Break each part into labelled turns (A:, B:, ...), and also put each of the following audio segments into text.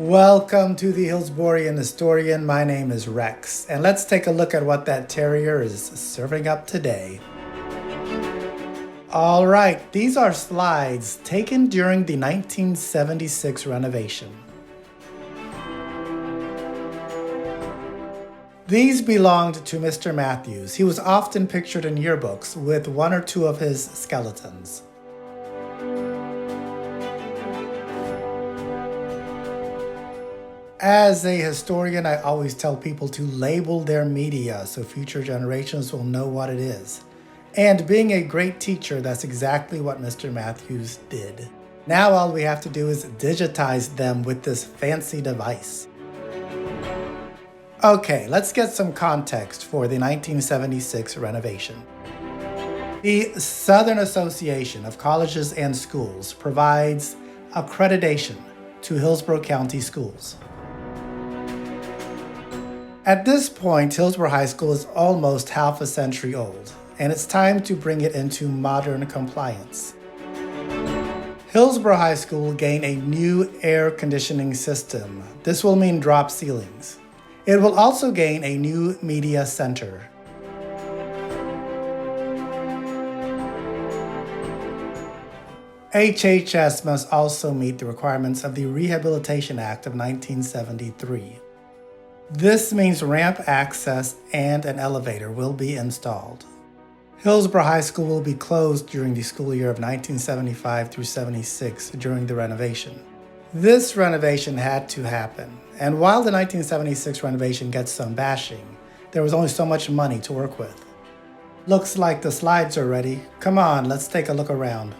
A: Welcome to the Hillsborian Historian. My name is Rex, and let's take a look at what that terrier is serving up today. All right, these are slides taken during the 1976 renovation. These belonged to Mr. Matthews. He was often pictured in yearbooks with one or two of his skeletons. As a historian, I always tell people to label their media so future generations will know what it is. And being a great teacher, that's exactly what Mr. Matthews did. Now all we have to do is digitize them with this fancy device. Okay, let's get some context for the 1976 renovation. The Southern Association of Colleges and Schools provides accreditation to Hillsborough County schools. At this point, Hillsborough High School is almost half a century old, and it's time to bring it into modern compliance. Hillsborough High School will gain a new air conditioning system. This will mean drop ceilings. It will also gain a new media center. HHS must also meet the requirements of the Rehabilitation Act of 1973. This means ramp access and an elevator will be installed. Hillsborough High School will be closed during the school year of 1975 through 76 during the renovation. This renovation had to happen, and while the 1976 renovation gets some bashing, there was only so much money to work with. Looks like the slides are ready. Come on, let's take a look around.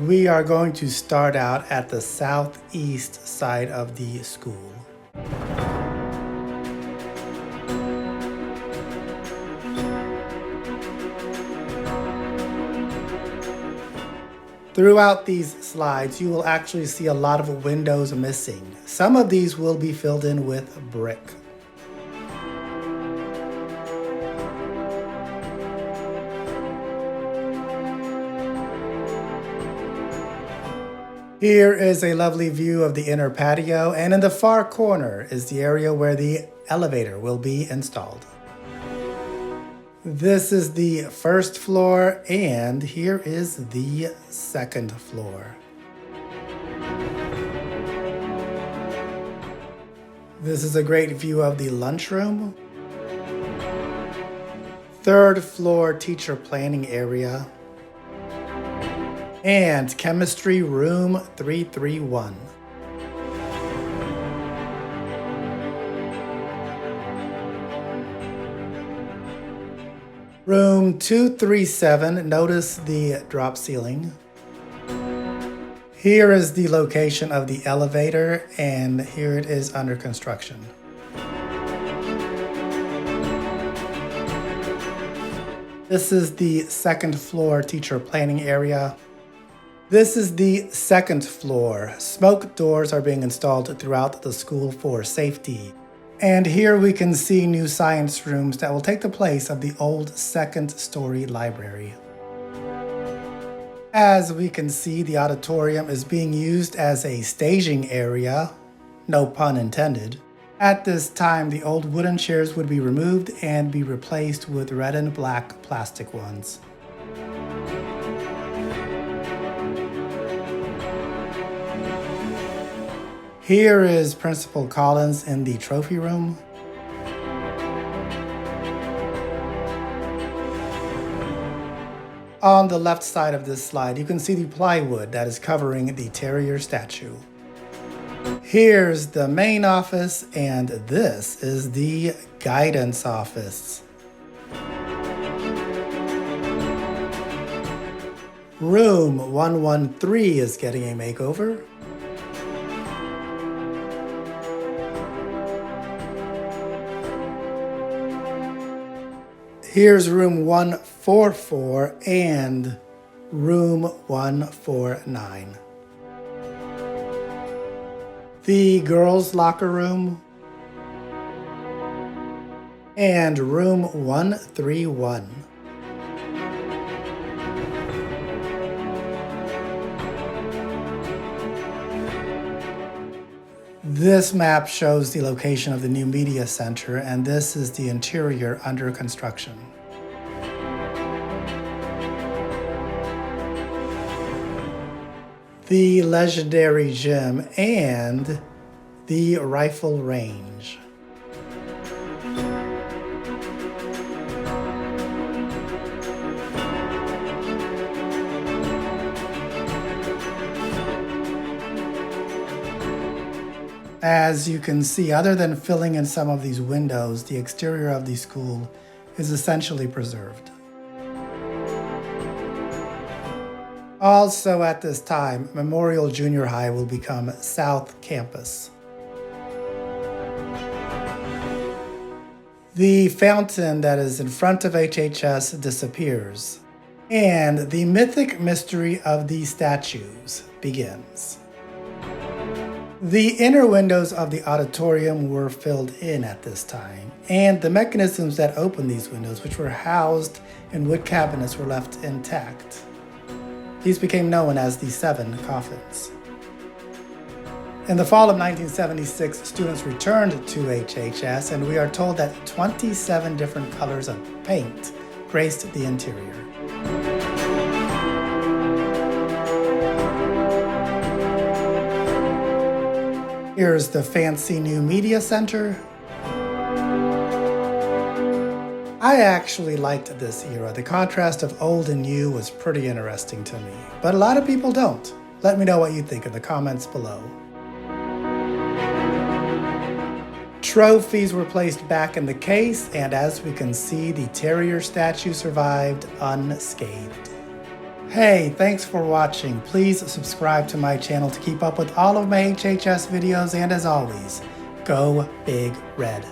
A: We are going to start out at the southeast side of the school. Throughout these slides, you will actually see a lot of windows missing. Some of these will be filled in with brick. Here is a lovely view of the inner patio, and in the far corner is the area where the elevator will be installed. This is the first floor, and here is the second floor. This is a great view of the lunchroom. Third floor teacher planning area. And chemistry room 331. Room 237, notice the drop ceiling. Here is the location of the elevator, and here it is under construction. This is the second floor teacher planning area. This is the second floor. Smoke doors are being installed throughout the school for safety. And here we can see new science rooms that will take the place of the old second-story library. As we can see, the auditorium is being used as a staging area, no pun intended. At this time, the old wooden chairs would be removed and be replaced with red and black plastic ones. Here is Principal Collins in the trophy room. On the left side of this slide, you can see the plywood that is covering the terrier statue. Here's the main office, and this is the guidance office. Room 113 is getting a makeover. Here's room 144 and room 149. The girls' locker room and room 131. This map shows the location of the new media center, and this is the interior under construction. The legendary gym and the rifle range. As you can see, other than filling in some of these windows, the exterior of the school is essentially preserved. Also at this time, Memorial Junior High will become South Campus. The fountain that is in front of HHS disappears, and the mythic mystery of these statues begins. The inner windows of the auditorium were filled in at this time, and the mechanisms that opened these windows, which were housed in wood cabinets, were left intact. These became known as the 7 coffins. In the fall of 1976, students returned to HHS, and we are told that 27 different colors of paint graced the interior. Here's the fancy new media center. I actually liked this era. The contrast of old and new was pretty interesting to me, but a lot of people don't. Let me know what you think in the comments below. Trophies were placed back in the case, and as we can see, the terrier statue survived unscathed. Hey, thanks for watching. Please subscribe to my channel to keep up with all of my HHS videos, and as always, go Big Red.